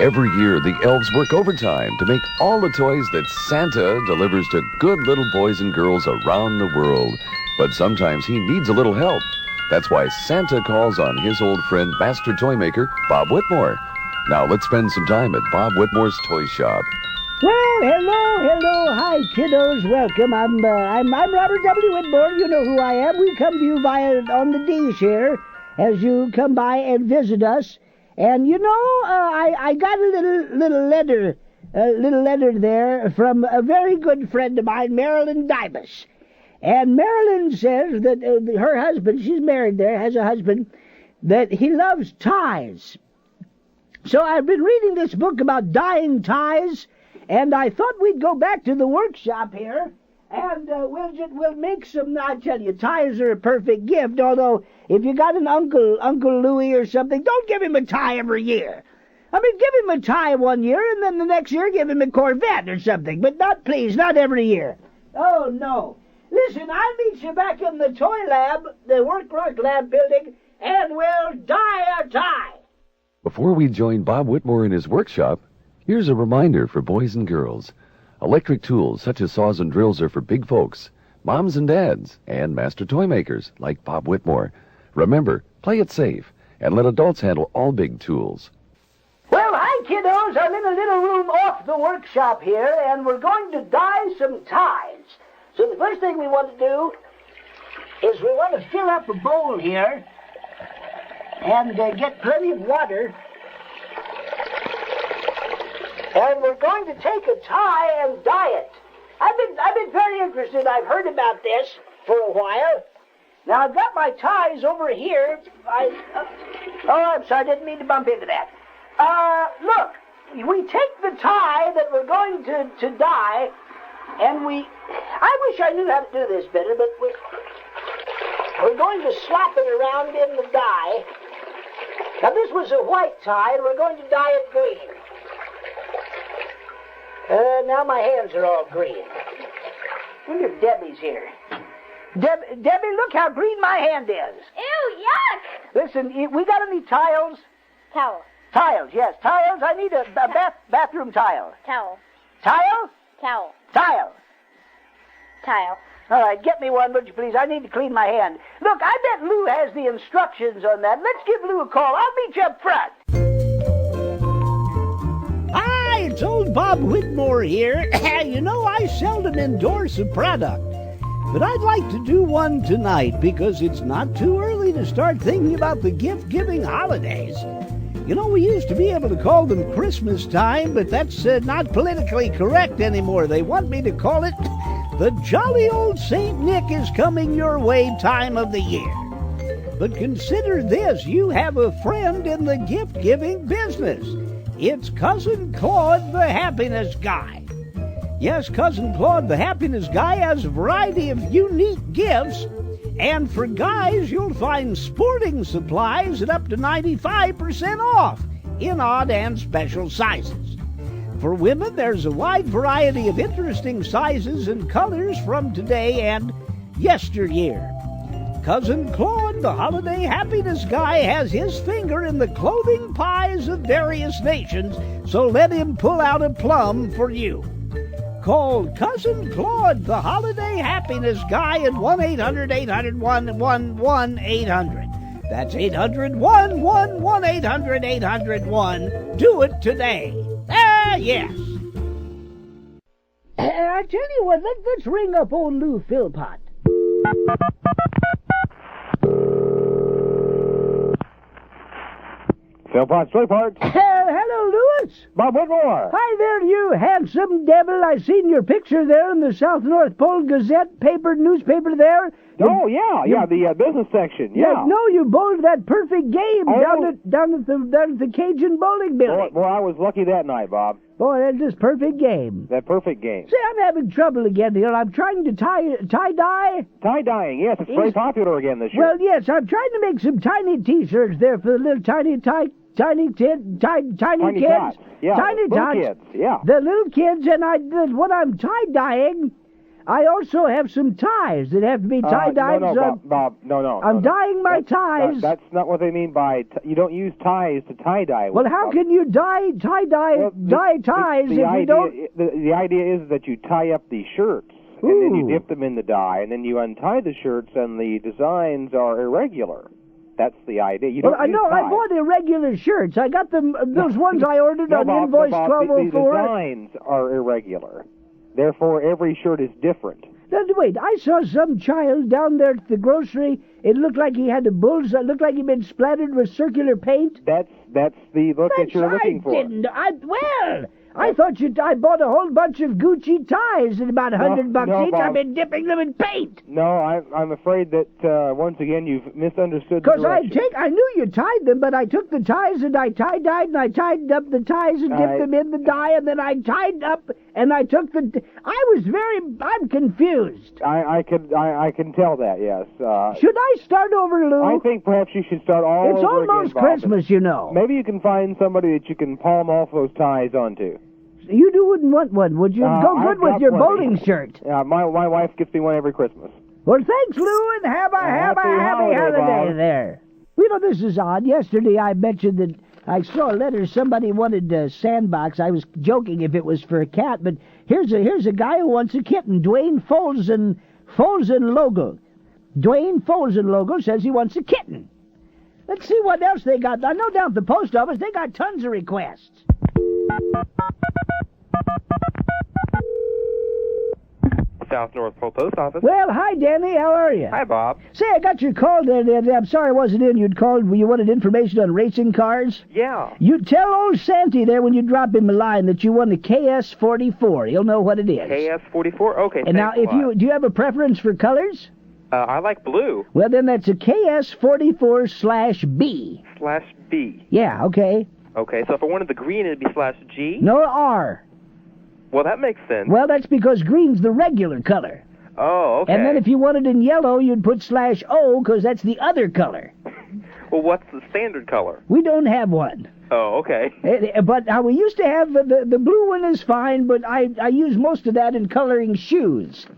Every year, the elves work overtime to make all the toys that Santa delivers to good little boys and girls around the world. But sometimes he needs a little help. That's why Santa calls on his old friend, Master Toy Maker, Bob Whitmore. Now let's spend some time at Bob Whitmore's Toy Shop. Well, hello, hi, kiddos, welcome. I'm Robert W. Whitmore. You know who I am. We come to you on the dish here as you come by and visit us. And you know, I got a little letter there from a very good friend of mine, Marilyn Dibus. And Marilyn says that her husband, she's married there, has a husband, that he loves ties. So I've been reading this book about dyeing ties, and I thought we'd go back to the workshop here, and we'll make some. I tell you, ties are a perfect gift. Although if you got an Uncle Louie or something, don't give him a tie every year. I mean, give him a tie one year, and then the next year give him a Corvette or something. But not every year. Oh no! Listen, I'll meet you back in the toy lab, the Work Lab building, and we'll dye a tie. Before we join Bob Whitmore in his workshop, here's a reminder for boys and girls. Electric tools such as saws and drills are for big folks, moms and dads, and master toy makers like Bob Whitmore. Remember, play it safe, and let adults handle all big tools. Well, hi, kiddos. I'm in a little room off the workshop here, and we're going to dye some ties. So the first thing we want to do is we want to fill up a bowl here and get plenty of water. And we're going to take a tie and dye it. I've been very interested. I've heard about this for a while. Now, I've got my ties over here. I'm sorry, I didn't mean to bump into that. Look, we take the tie that we're going to dye, and I wish I knew how to do this better, but we're going to slap it around in the dye. Now, this was a white tie, and we're going to dye it green. Now my hands are all green. Wonder if Debbie's here. Debbie, look how green my hand is. Ew, yuck! Listen, we got any tiles? Towel. Tiles, yes. Tiles, I need a bathroom tile. Towel. Tile? Towel. Tile. Tile. All right, get me one, would you please? I need to clean my hand. Look, I bet Lou has the instructions on that. Let's give Lou a call. I'll meet you up front. Hi, it's old Bob Whitmore here. You know, I seldom endorse a product, but I'd like to do one tonight because it's not too early to start thinking about the gift-giving holidays. You know, we used to be able to call them Christmas time, but that's not politically correct anymore. They want me to call it the jolly old St. Nick is coming your way time of the year. But consider this, you have a friend in the gift-giving business. It's Cousin Claude, the happiness guy. Yes, Cousin Claude, the happiness guy, has a variety of unique gifts. And for guys, you'll find sporting supplies at up to 95% off in odd and special sizes. For women, there's a wide variety of interesting sizes and colors from today and yesteryear. Cousin Claude, the holiday happiness guy, has his finger in the clothing pies of various nations, so let him pull out a plum for you. Call Cousin Claude, the holiday happiness guy, at 1-800-800-1-1-800. That's 800-1-1-1-800-801. Do it today. Yes. I tell you what, let's ring up old Lou Philpott. Philpott's Toy Parts. Hello, Louis. Bob Whitmore. Hi there, you handsome devil. I seen your picture there in the South North Pole Gazette newspaper there. Oh, yeah, the business section, yeah. No, you bowled that perfect game down at the Cajun bowling building. Boy, I was lucky that night, Bob. Boy, that's just perfect game. That perfect game. See, I'm having trouble again here. I'm trying to tie-dye. Tie-dyeing, yes, it's very popular again this year. Well, yes, I'm trying to make some tiny T-shirts there for the little tiny kids. Tots. Yeah, tiny little tots. kids, yeah. The little kids, and when I'm tie-dyeing, I also have some ties that have to be tie-dyed. Bob, no. I'm dyeing my ties. That's not what they mean by... you don't use ties to tie-dye. Well, how can you dye ties if you don't... The idea is that you tie up the shirts, and then you dip them in the dye, and then you untie the shirts, and the designs are irregular. That's the idea. You don't use ties. I bought irregular shirts. I got them, those ones I ordered on invoice 1204. The designs are irregular. Therefore, every shirt is different. Now, wait, I saw some child down there at the grocery. It looked like he had a bullseye. It looked like he'd been splattered with circular paint. That's the look that you're looking for. I thought I bought a whole bunch of Gucci ties at about $100 each. Bob. I've been dipping them in paint. No, I'm afraid that once again you've misunderstood the Because direction. I knew you tied them, but I took the ties and I tie-dyed and I tied up the ties and dipped them in the dye, and then I tied up and I took the... I'm confused. I can tell that, yes. Should I start over, Lou? I think perhaps you should start all over again, It's almost Bob. Christmas, you know. Maybe you can find somebody that you can palm off those ties onto. You wouldn't want one, would you? Go good with your bowling shirt. Yeah, my wife gets me one every Christmas. Well, thanks, Lou, and have a happy holiday Bob. there. You know, this is odd. Yesterday I mentioned that I saw a letter. Somebody wanted a sandbox. I was joking if it was for a cat, but here's a guy who wants a kitten. Dwayne Folsen Logo. Dwayne Folsen Logo says he wants a kitten. Let's see what else they got. I know down at the post office they got tons of requests. South North Pole Post Office. Well, hi, Danny. How are you? Hi, Bob. Say, I got your call there. I'm sorry I wasn't in. You'd called. You wanted information on racing cars? Yeah. You tell old Santy there when you drop him a line that you want a KS44. He'll know what it is. KS44? Okay, And now, do you have a preference for colors? I like blue. Well, then that's a KS44/B. /B. Yeah, okay. Okay, so if I wanted the green, it'd be /G? No R. Well, that makes sense. Well, that's because green's the regular color. Oh, okay. And then if you want it in yellow, you'd put /O, because that's the other color. Well, what's the standard color? We don't have one. Oh, okay. But we used to have, the blue one is fine, but I use most of that in coloring shoes.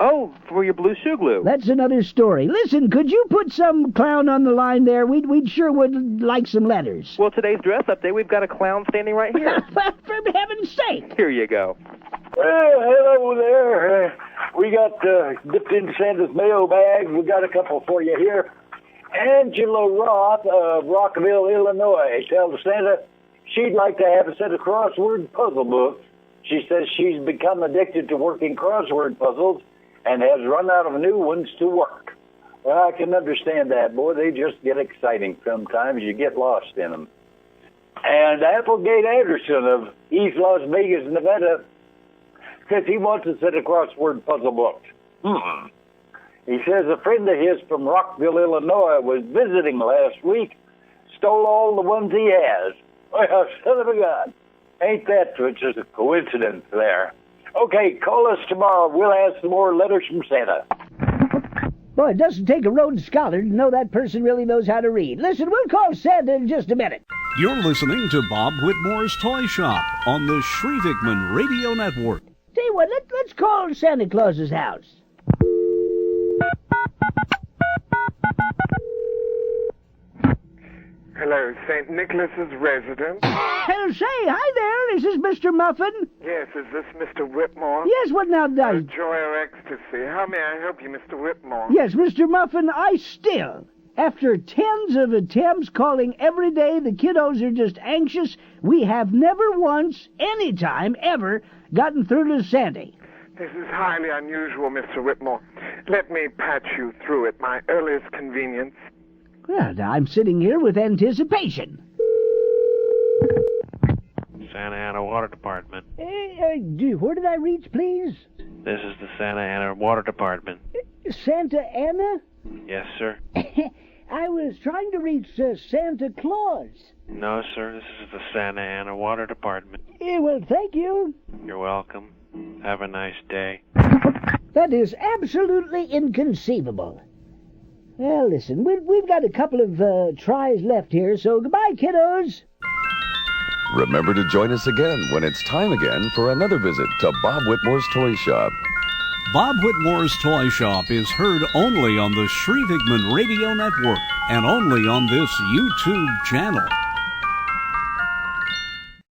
Oh, for your blue shoe glue. That's another story. Listen, could you put some clown on the line there? We'd sure would like some letters. Well, today's dress update, we've got a clown standing right here. For heaven's sake. Here you go. Well, hello there. We got dipped in Santa's mailbag. We got a couple for you here. Angela Roth of Rockville, Illinois, tells Santa she'd like to have a set of crossword puzzle books. She says she's become addicted to working crossword puzzles and has run out of new ones to work. Well, I can understand that, boy. They just get exciting sometimes. You get lost in them. And Applegate Anderson of East Las Vegas, Nevada, says he wants a set of crossword puzzle books. He says a friend of his from Rockville, Illinois, was visiting last week, stole all the ones he has. Well, son of a gun. Ain't that just a coincidence there? Okay, call us tomorrow. We'll have some more letters from Santa. Boy, it doesn't take a Rhodes Scholar to know that person really knows how to read. Listen, we'll call Santa in just a minute. You're listening to Bob Whitmore's Toy Shop on the Shrevekman Radio Network. Tell you what, let's call Santa Claus's house. Hello, St. Nicholas's residence. Say, hi there. Is this Mr. Muffin? Yes, is this Mr. Whitmore? Yes, what now, does? Joy or ecstasy. How may I help you, Mr. Whitmore? Yes, Mr. Muffin, I still, after tens of attempts calling every day, the kiddos are just anxious. We have never once, any time, ever, gotten through to Sandy. This is highly unusual, Mr. Whitmore. Let me patch you through at my earliest convenience. Well, I'm sitting here with anticipation. Santa Ana Water Department. Where did I reach, please? This is the Santa Ana Water Department. Santa Ana? Yes, sir. I was trying to reach Santa Claus. No, sir. This is the Santa Ana Water Department. Well, thank you. You're welcome. Have a nice day. That is absolutely inconceivable. Well, listen, we've got a couple of tries left here, so goodbye, kiddos. Remember to join us again when it's time again for another visit to Bob Whitmore's Toy Shop. Bob Whitmore's Toy Shop is heard only on the Shrevekman Radio Network and only on this YouTube channel.